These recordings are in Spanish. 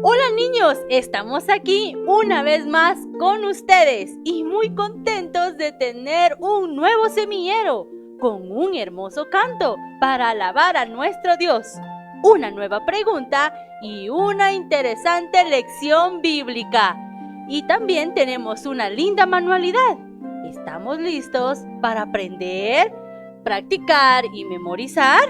Hola niños, estamos aquí una vez más con ustedes y muy contentos de tener un nuevo semillero con un hermoso canto para alabar a nuestro Dios, una nueva pregunta y una interesante lección bíblica. Y también tenemos una linda manualidad. ¿Estamos listos para aprender, practicar y memorizar?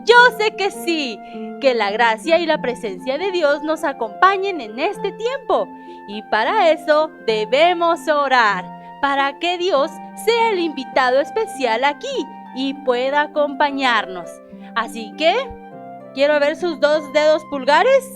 Yo sé que sí, que la gracia y la presencia de Dios nos acompañen en este tiempo. Y para eso debemos orar, para que Dios sea el invitado especial aquí y pueda acompañarnos. Así que, quiero ver sus dos dedos pulgares.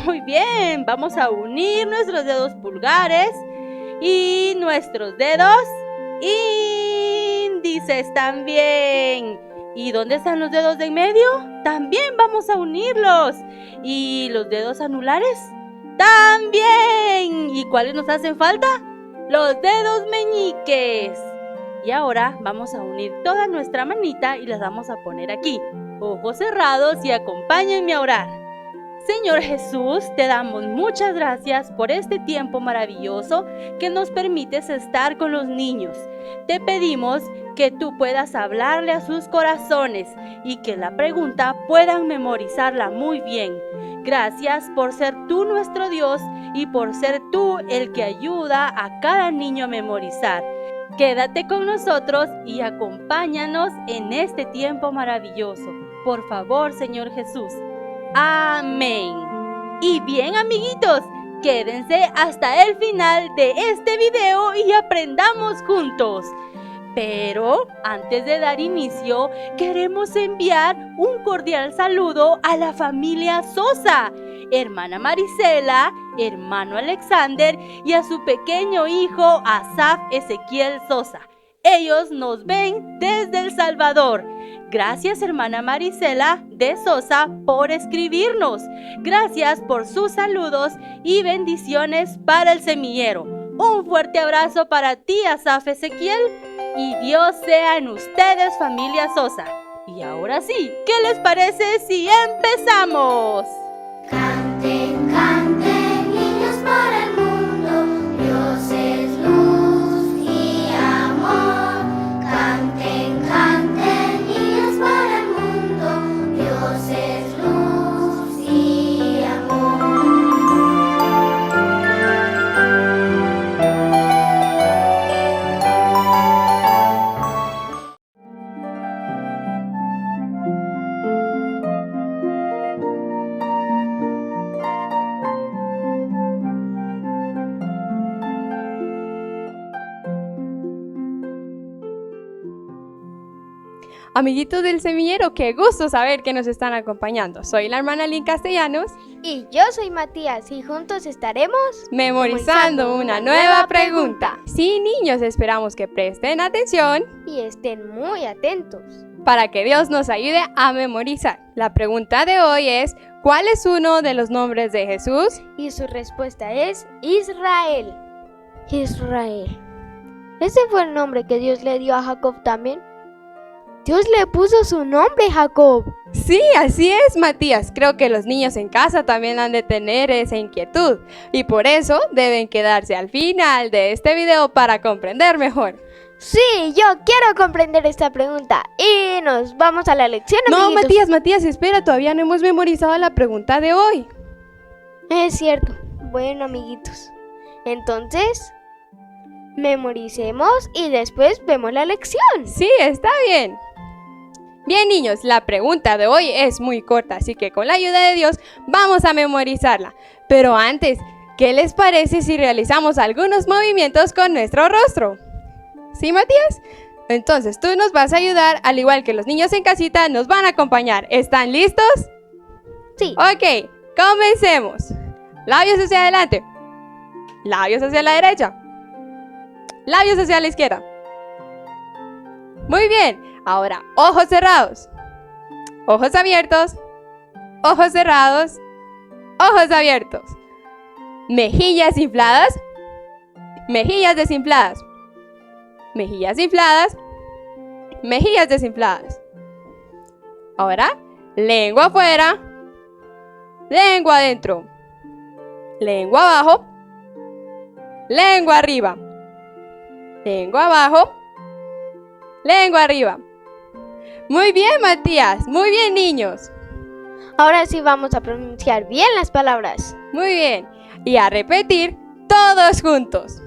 Muy bien, vamos a unir nuestros dedos pulgares y nuestros dedos índices también. ¿Y dónde están los dedos de en medio? También vamos a unirlos. ¿Y los dedos anulares? También. ¿Y cuáles nos hacen falta? Los dedos meñiques. Y ahora vamos a unir toda nuestra manita y las vamos a poner aquí. Ojos cerrados y acompáñenme a orar. Señor Jesús, te damos muchas gracias por este tiempo maravilloso que nos permites estar con los niños. Te pedimos que tú puedas hablarle a sus corazones y que la pregunta puedan memorizarla muy bien. Gracias por ser tú nuestro Dios y por ser tú el que ayuda a cada niño a memorizar. Quédate con nosotros y acompáñanos en este tiempo maravilloso. Por favor, Señor Jesús. Amén. Y bien, amiguitos, quédense hasta el final de este video y aprendamos juntos. Pero antes de dar inicio, queremos enviar un cordial saludo a la familia Sosa, hermana Marisela, hermano Alexander y a su pequeño hijo Asaf Ezequiel Sosa. Ellos nos ven desde El Salvador. Gracias, hermana Marisela de Sosa, por escribirnos. Gracias por sus saludos y bendiciones para el semillero. Un fuerte abrazo para ti, Asaf Ezequiel, y Dios sea en ustedes, familia Sosa. Y ahora sí, ¿qué les parece si empezamos? Canten, canten, niños por el mundo, Dios es luz y amor. Canten, canten, niños por el mundo, Dios es luz y amor. Amiguitos del semillero, qué gusto saber que nos están acompañando. Soy la hermana Lynn Castellanos Y yo soy Matías y juntos estaremos memorizando una nueva pregunta. Sí, niños, esperamos que presten atención y estén muy atentos. para que Dios nos ayude a memorizar. La pregunta de hoy es, ¿cuál es uno de los nombres de Jesús? Y su respuesta es Israel. Israel. ¿Ese fue el nombre que Dios le dio a Jacob también? Dios le puso su nombre, Jacob. Sí, así es, Matías. Creo que los niños en casa también han de tener esa inquietud y por eso deben quedarse al final de este video para comprender mejor. Sí, yo quiero comprender esta pregunta y nos vamos a la lección, No, amiguitos. Matías, espera, todavía no hemos memorizado la pregunta de hoy. Es cierto. Bueno, amiguitos, entonces memoricemos y después vemos la lección. Sí, está bien. Bien, niños, la pregunta de hoy es muy corta, así que con la ayuda de Dios vamos a memorizarla. Pero antes, ¿qué les parece si realizamos algunos movimientos con nuestro rostro? ¿Sí, Matías? Entonces tú nos vas a ayudar, al igual que los niños en casita nos van a acompañar. ¿Están listos? Sí. Ok, comencemos. Labios hacia adelante. Labios hacia la derecha. Labios hacia la izquierda. Muy bien. Ahora, ojos cerrados. Ojos abiertos. Ojos cerrados. Ojos abiertos. Mejillas infladas. Mejillas desinfladas. Mejillas infladas. Mejillas desinfladas. Ahora, lengua afuera. Lengua adentro. Lengua abajo. Lengua arriba. Lengua abajo. Lengua arriba. Muy bien, Matías. Muy bien, niños. Ahora sí vamos a pronunciar bien las palabras. Muy bien. Y a repetir todos juntos.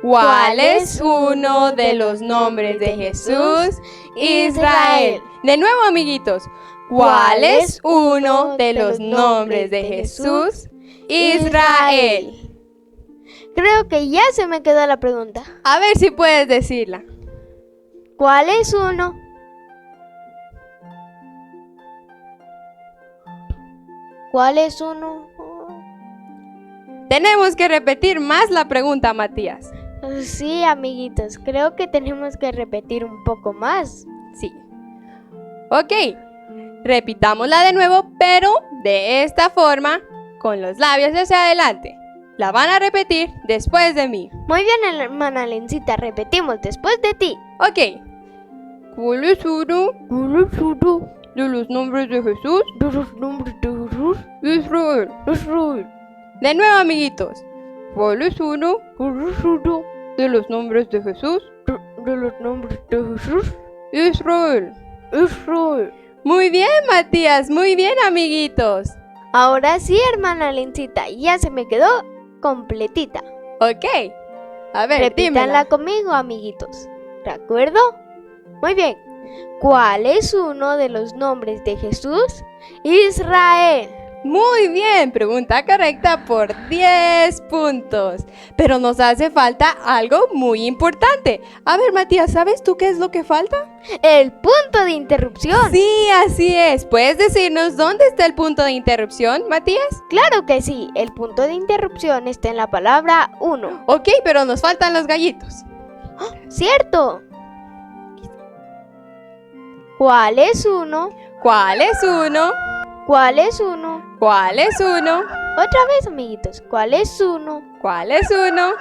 ¿Cuál es uno de los nombres de Jesús? Israel. De nuevo, amiguitos. ¿Cuál es uno de los nombres de Jesús? Israel. Creo que ya se me quedó la pregunta. A ver si puedes decirla. ¿Cuál es uno? ¿Cuál es uno? Tenemos que repetir más la pregunta, Matías. Sí, amiguitos, creo que tenemos que repetir un poco más. Sí. Ok, repitámosla de nuevo, pero de esta forma, con los labios hacia adelante. La van a repetir después de mí. Muy bien, hermana Lencita, repetimos después de ti. Ok. ¿Cuál es uno de los nombres de Jesús? Israel. De nuevo, amiguitos. ¿Cuál es uno de los nombres de Jesús? Israel. Muy bien, Matías. Muy bien, amiguitos. Ahora sí, hermana Lencita, ya se me quedó completita. Ok. A ver, Repítanla dímela. conmigo, amiguitos. ¿De acuerdo? Muy bien. ¿Cuál es uno de los nombres de Jesús? Israel. Muy bien, pregunta correcta por 10 puntos. Pero nos hace falta algo muy importante. A ver, Matías, ¿sabes tú qué es lo que falta? El punto de interrupción. Sí, así es. ¿Puedes decirnos dónde está el punto de interrupción, Matías? Claro que sí. El punto de interrupción está en la palabra uno. Ok, pero nos faltan los gallitos. ¿Cierto? ¿Cuál es uno? ¿Cuál es uno? ¿Cuál es uno? ¿Cuál es uno? Otra vez, amiguitos. ¿Cuál es uno? ¿Cuál es uno?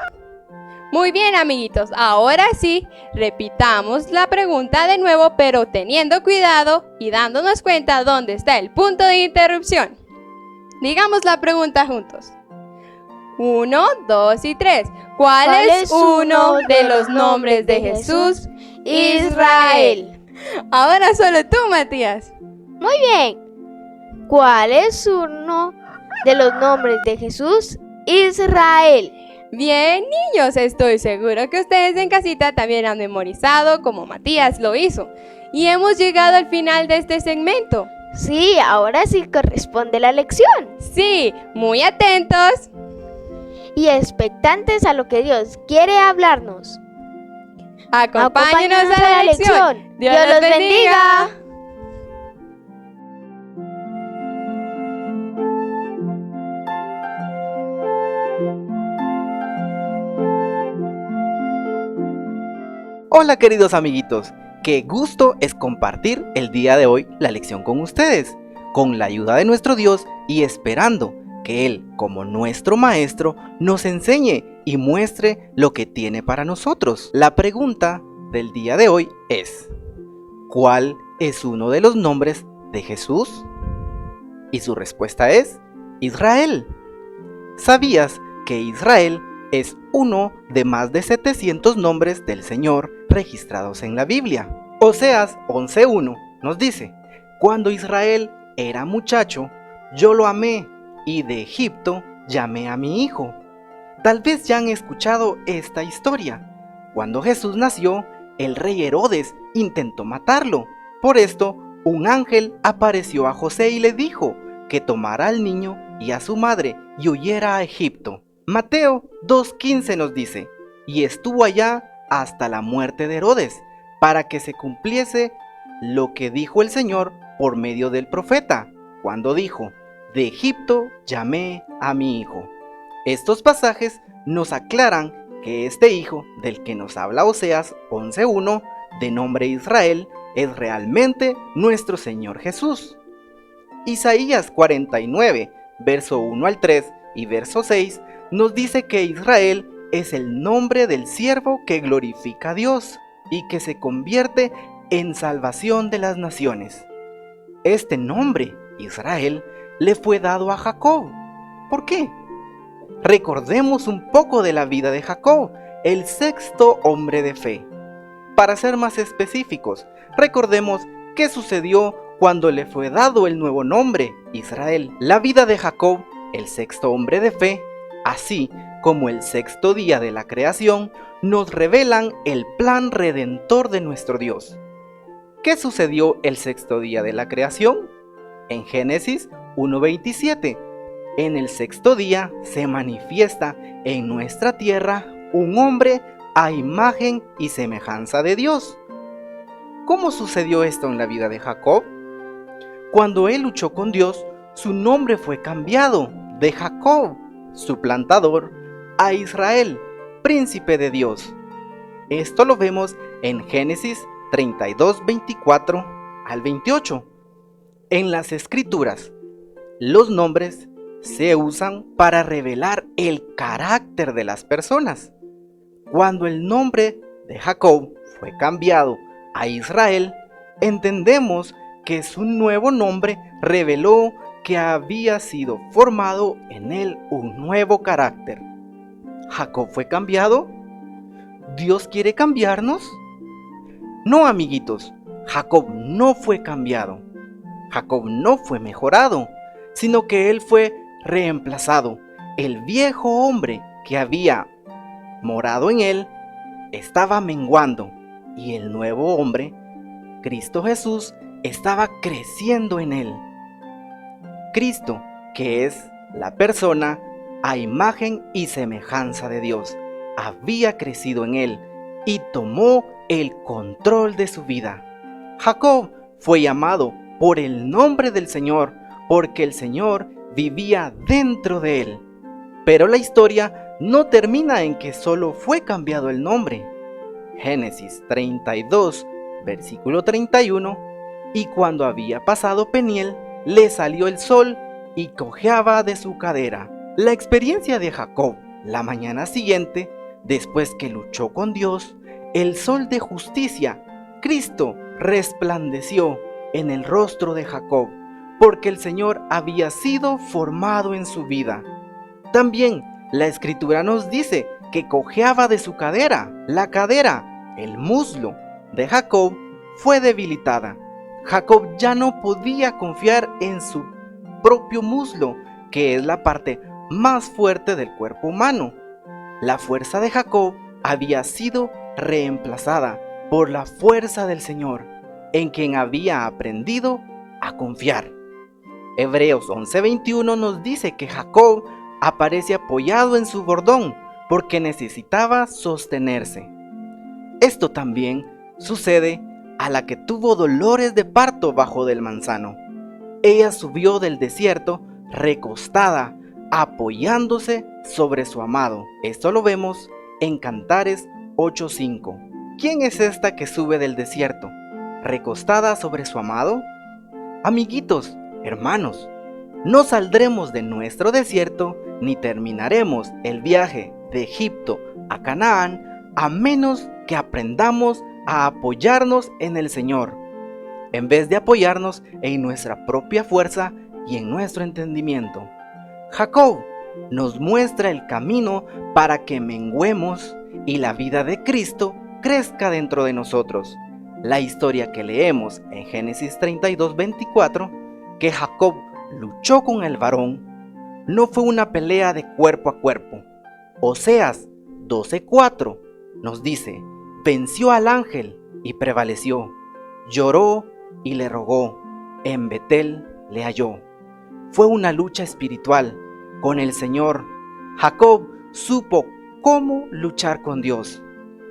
Muy bien, amiguitos. Ahora sí, repitamos la pregunta de nuevo, pero teniendo cuidado y dándonos cuenta dónde está el punto de interrupción. Digamos la pregunta juntos. 1, 2 y 3. ¿Cuál es uno de los nombres de Jesús? Israel. Ahora solo tú, Matías. Muy bien. ¿Cuál es uno de los nombres de Jesús? Israel. Bien, niños, estoy seguro que ustedes en casita también han memorizado como Matías lo hizo. Y hemos llegado al final de este segmento. Sí, ahora sí corresponde la lección. Sí, muy atentos. Y expectantes a lo que Dios quiere hablarnos. Acompáñenos a la lección. Dios los bendiga. Hola queridos amiguitos, qué gusto es compartir el día de hoy la lección con ustedes, con la ayuda de nuestro Dios y esperando que Él, como nuestro maestro, nos enseñe y muestre lo que tiene para nosotros. La pregunta del día de hoy es: ¿cuál es uno de los nombres de Jesús? Y su respuesta es Israel. ¿Sabías que Israel es uno de más de 700 nombres del Señor registrados en la Biblia? Oseas 11:1 nos dice: cuando Israel era muchacho, yo lo amé, y de Egipto llamé a mi hijo. Tal vez ya han escuchado esta historia. Cuando Jesús nació, el rey Herodes intentó matarlo. Por esto, un ángel apareció a José y le dijo que tomara al niño y a su madre y huyera a Egipto. Mateo 2:15 nos dice: y estuvo allá hasta la muerte de Herodes, para que se cumpliese lo que dijo el Señor por medio del profeta, cuando dijo: de Egipto llamé a mi hijo. Estos pasajes nos aclaran que este hijo del que nos habla Oseas 11:1, de nombre Israel, es realmente nuestro Señor Jesús. Isaías 49, verso 1 al 3 y verso 6, nos dice que Israel es el nombre del siervo que glorifica a Dios y que se convierte en salvación de las naciones. Este nombre, Israel, le fue dado a Jacob. ¿Por qué? recordemos un poco de la vida de Jacob, el sexto hombre de fe. Para ser más específicos, recordemos qué sucedió cuando le fue dado el nuevo nombre, Israel. La vida de Jacob, el sexto hombre de fe, así como el sexto día de la creación, nos revelan el plan redentor de nuestro Dios. ¿Qué sucedió el sexto día de la creación? En Génesis 1:27, en el sexto día se manifiesta en nuestra tierra un hombre a imagen y semejanza de Dios. ¿Cómo sucedió esto en la vida de Jacob? Cuando él luchó con Dios, su nombre fue cambiado de Jacob, suplantador, a Israel, príncipe de Dios. Esto lo vemos en Génesis 32:24 al 28. En las escrituras, los nombres se usan para revelar el carácter de las personas. Cuando el nombre de Jacob fue cambiado a Israel, entendemos que su nuevo nombre reveló que había sido formado en él un nuevo carácter. ¿Jacob fue cambiado? ¿Dios quiere cambiarnos? No, amiguitos, Jacob no fue cambiado. Jacob no fue mejorado, sino que él fue reemplazado. El viejo hombre que había morado en él estaba menguando y el nuevo hombre, Cristo Jesús, estaba creciendo en él. Cristo, que es la persona a imagen y semejanza de Dios, había crecido en él y tomó el control de su vida. Jacob fue llamado por el nombre del Señor porque el Señor vivía dentro de él. Pero la historia no termina en que solo fue cambiado el nombre. Génesis 32, versículo 31, y cuando había pasado Peniel, le salió el sol y cojeaba de su cadera. La experiencia de Jacob la mañana siguiente, después que luchó con Dios, el sol de justicia, Cristo, resplandeció en el rostro de Jacob, porque el Señor había sido formado en su vida. También la Escritura nos dice que cojeaba de su cadera. La cadera, el muslo de Jacob, fue debilitada. Jacob ya no podía confiar en su propio muslo, que es la parte más fuerte del cuerpo humano. La fuerza de Jacob había sido reemplazada por la fuerza del Señor, en quien había aprendido a confiar. Hebreos 11:21 nos dice que Jacob aparece apoyado en su bordón porque necesitaba sostenerse. Esto también sucede a la que tuvo dolores de parto bajo del manzano. Ella subió del desierto recostada, apoyándose sobre su amado. Esto lo vemos en Cantares 8:5. ¿Quién es esta que sube del desierto, recostada sobre su amado? Amiguitos, hermanos, no saldremos de nuestro desierto ni terminaremos el viaje de Egipto a Canaán a menos que aprendamos a apoyarnos en el Señor, en vez de apoyarnos en nuestra propia fuerza y en nuestro entendimiento. Jacob nos muestra el camino para que menguemos y la vida de Cristo crezca dentro de nosotros. La historia que leemos en Génesis 32:24, que Jacob luchó con el varón, no fue una pelea de cuerpo a cuerpo. Oseas 12:4 nos dice: venció al ángel y prevaleció, lloró y le rogó, en Betel le halló. Fue una lucha espiritual con el Señor. Jacob supo cómo luchar con Dios.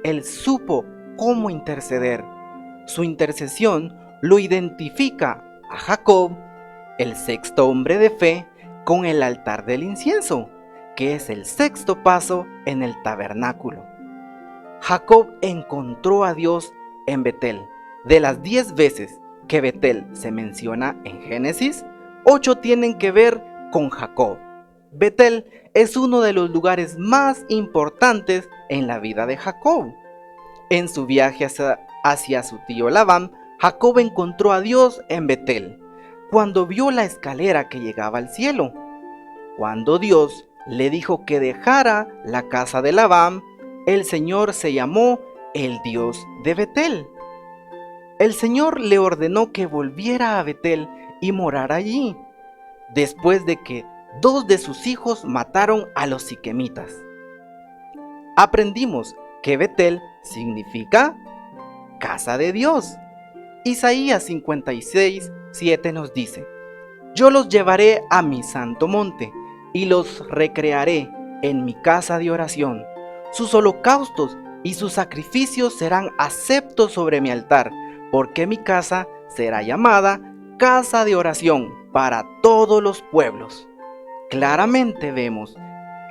Él supo cómo interceder. Su intercesión lo identifica a Jacob, el sexto hombre de fe, con el altar del incienso, que es el sexto paso en el tabernáculo. Jacob encontró a Dios en Betel. De las 10 veces que Betel se menciona en Génesis, 8 tienen que ver con Jacob. Betel es uno de los lugares más importantes en la vida de Jacob. En su viaje hacia su tío Labán, Jacob encontró a Dios en Betel, cuando vio la escalera que llegaba al cielo. Cuando Dios le dijo que dejara la casa de Labán, el Señor se llamó el Dios de Betel. El Señor le ordenó que volviera a Betel y morara allí, después de que 2 de sus hijos mataron a los siquemitas. Aprendimos que Betel significa casa de Dios. Isaías 56:7 nos dice: yo los llevaré a mi santo monte y los recrearé en mi casa de oración. Sus holocaustos y sus sacrificios serán aceptos sobre mi altar, porque mi casa será llamada casa de oración para todos los pueblos. Claramente vemos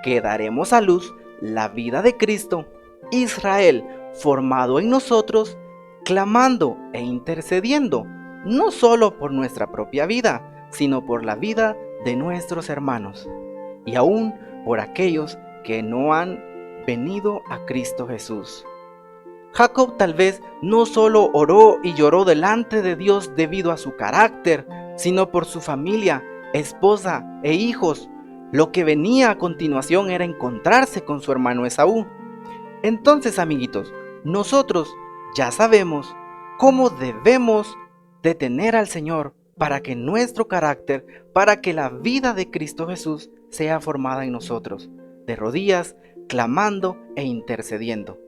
que daremos a luz la vida de Cristo, Israel formado en nosotros, clamando e intercediendo, no solo por nuestra propia vida, sino por la vida de nuestros hermanos, y aún por aquellos que no han venido a Cristo Jesús. Jacob tal vez no solo oró y lloró delante de Dios debido a su carácter, sino por su familia, esposa e hijos. Lo que venía a continuación era encontrarse con su hermano Esaú. Entonces, amiguitos, nosotros ya sabemos cómo debemos detener al Señor para que nuestro carácter, para que la vida de Cristo Jesús sea formada en nosotros, de rodillas, clamando e intercediendo.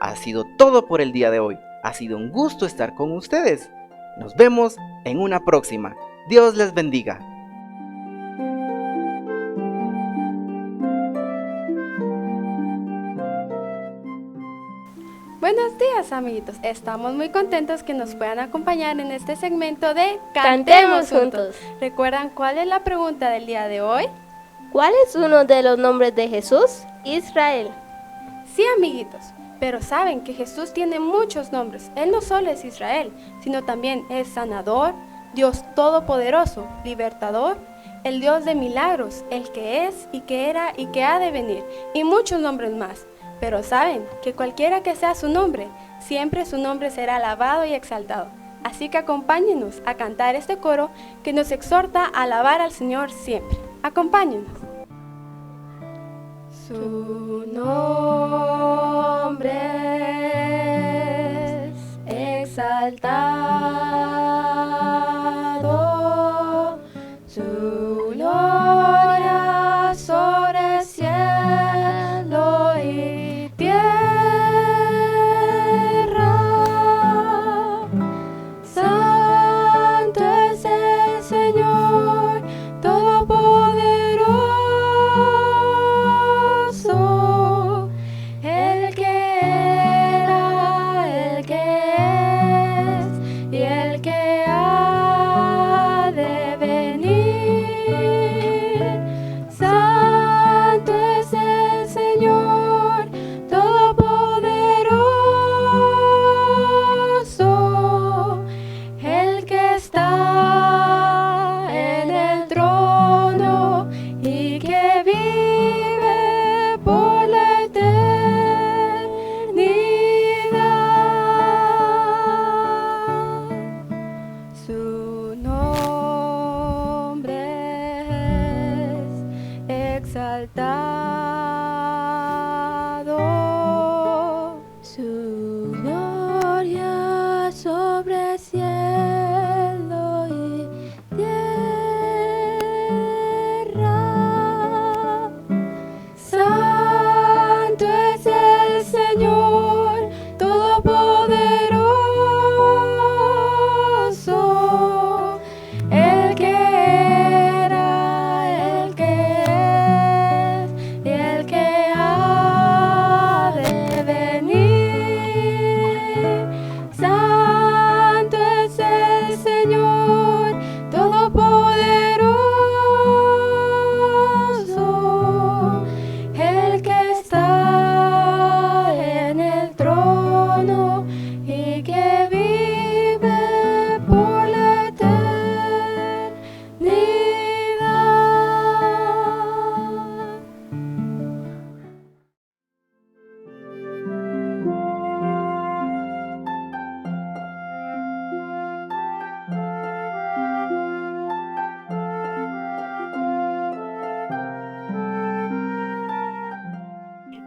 Ha sido todo por el día de hoy. Ha sido un gusto estar con ustedes. Nos vemos en una próxima. Dios les bendiga. Buenos días, amiguitos. Estamos muy contentos que nos puedan acompañar en este segmento de Cantemos juntos. ¿Recuerdan cuál es la pregunta del día de hoy? ¿Cuál es uno de los nombres de Jesús? Israel. Sí, amiguitos, pero saben que Jesús tiene muchos nombres. Él no solo es Israel, sino también es sanador, Dios todopoderoso, libertador, el Dios de milagros, el que es y que era y que ha de venir, y muchos nombres más. Pero saben que cualquiera que sea su nombre, siempre su nombre será alabado y exaltado. Así que acompáñenos a cantar este coro que nos exhorta a alabar al Señor siempre. Acompáñenos. Su nombre es exaltado, su gloria sobre el cielo y tierra. Santo es el Señor Todopoderoso, el que era, el que es y el que ha de venir. Santo es el Señor Todopoderoso, el que está en el trono y que vive por la eternidad. Su nombre es exaltado, su gloria sobre el cielo y tierra. Santo es el Señor Todopoderoso, el que era, el que es y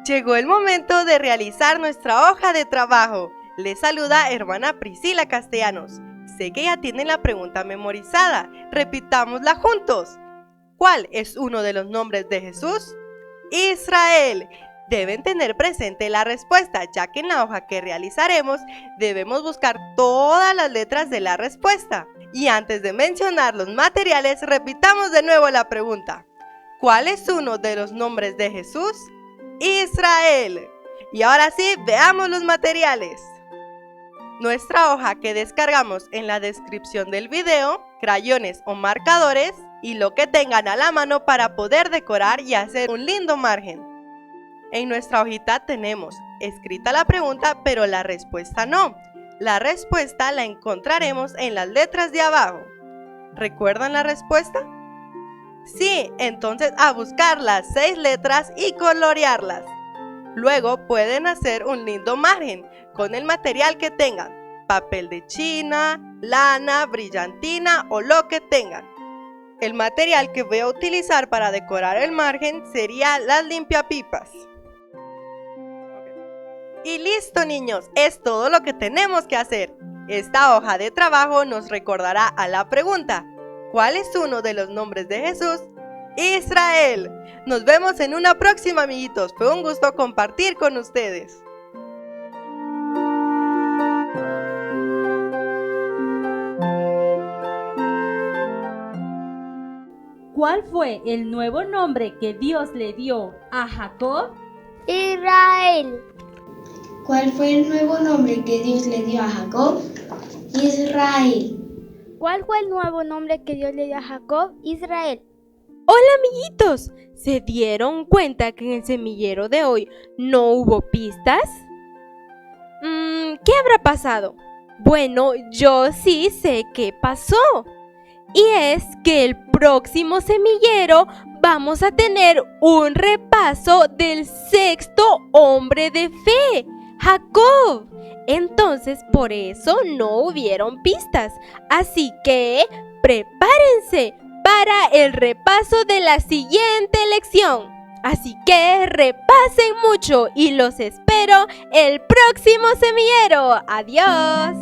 Llegó el momento de realizar nuestra hoja de trabajo. Les saluda hermana Priscila Castellanos. Sé que ya tienen la pregunta memorizada. Repitámosla juntos. ¿Cuál es uno de los nombres de Jesús? Israel. Deben tener presente la respuesta, ya que en la hoja que realizaremos debemos buscar todas las letras de la respuesta. Y antes de mencionar los materiales, repitamos de nuevo la pregunta. ¿Cuál es uno de los nombres de Jesús? Israel. Y ahora sí, veamos los materiales. Nuestra hoja que descargamos en la descripción del video, crayones o marcadores y lo que tengan a la mano para poder decorar y hacer un lindo margen. En nuestra hojita tenemos escrita la pregunta, pero la respuesta no. La respuesta la encontraremos en las letras de abajo. ¿Recuerdan la respuesta? Sí, entonces a buscar las 6 letras y colorearlas. Luego pueden hacer un lindo margen con el material que tengan, papel de china, lana, brillantina o lo que tengan. El material que voy a utilizar para decorar el margen sería las limpiapipas. Y listo, niños, es todo lo que tenemos que hacer. Esta hoja de trabajo nos recordará a la pregunta: ¿cuál es uno de los nombres de Jesús? Israel. Nos vemos en una próxima, amiguitos. Fue un gusto compartir con ustedes. ¿Cuál fue el nuevo nombre que Dios le dio a Jacob? Israel. ¿Cuál fue el nuevo nombre que Dios le dio a Jacob? Israel. ¿Cuál fue el nuevo nombre que Dios le dio a Jacob? Israel. Hola, amiguitos. ¿Se dieron cuenta que en el semillero de hoy no hubo pistas? ¿Qué habrá pasado? Bueno, yo sí sé qué pasó. Y es que el próximo semillero vamos a tener un repaso del 6.º hombre de fe, Jacob. Entonces, por eso no hubieron pistas. Así que prepárense para el repaso de la siguiente lección. Así que repasen mucho y los espero el próximo semillero. ¡Adiós!